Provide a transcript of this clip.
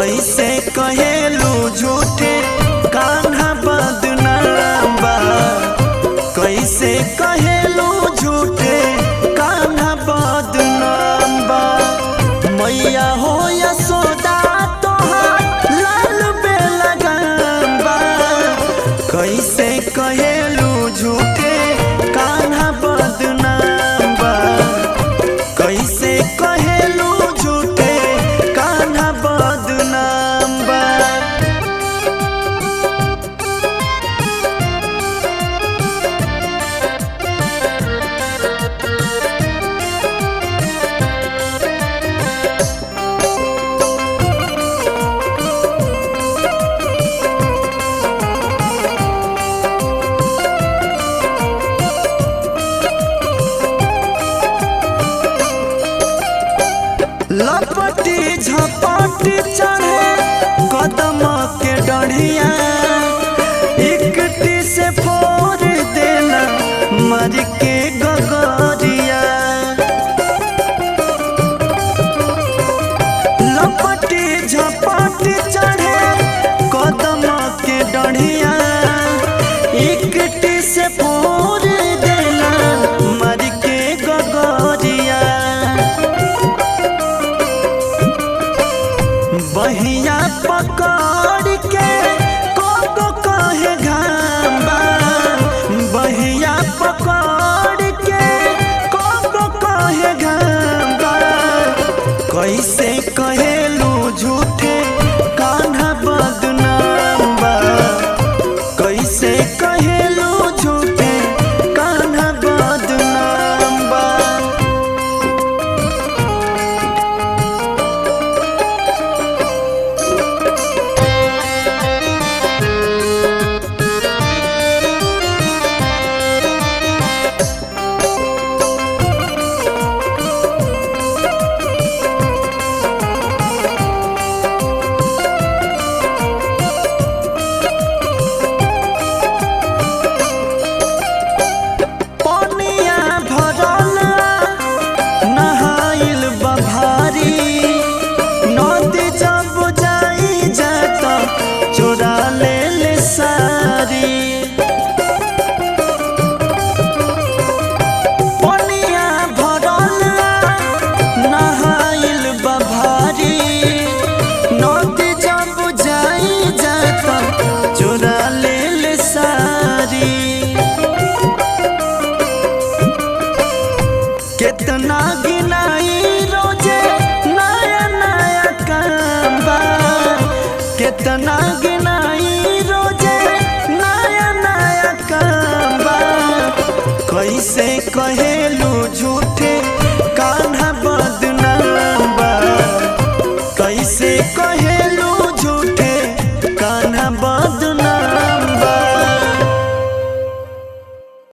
कैसे कहेलू झूठे कान्हा बदनाम बा। कैसे कहेलू झूठे कान्हा बदनाम बा। मैया हो यशोदा तोहार लाल बेलगाम बा। कैसे कहेलू झूठे कान्हा बदनाम बा। कैसे कहेलू झूठे कान्हा बदनाम बा। लपटी झपटी चढ़े कदम के डढ़िया। इकट्ठी से फोड़ देना मर के गगरिया। लपटी झपटी चढ़े कदम के डढ़िया। इकट्ठी से फोड़ देना मर के गगरिया। बहिया पकड़ के को कहे घाम बा। बहिया पकड़ के को कहे घाम बा। कैसे कहेलू झूठे कान्हा बदनाम बा। कैसे कहेलू झूठे कान्हा बदनाम बा। चोरा ले ले सारी पनिया भरल नहाइल बभारी। नदी जब जाई जाता चोरा ले ले सारी। कितना गिनाई रोजे नया नया काम बा। कितना गिनाई रोजे नया नया काम बा। कैसे कहेलू झूठे कान्हा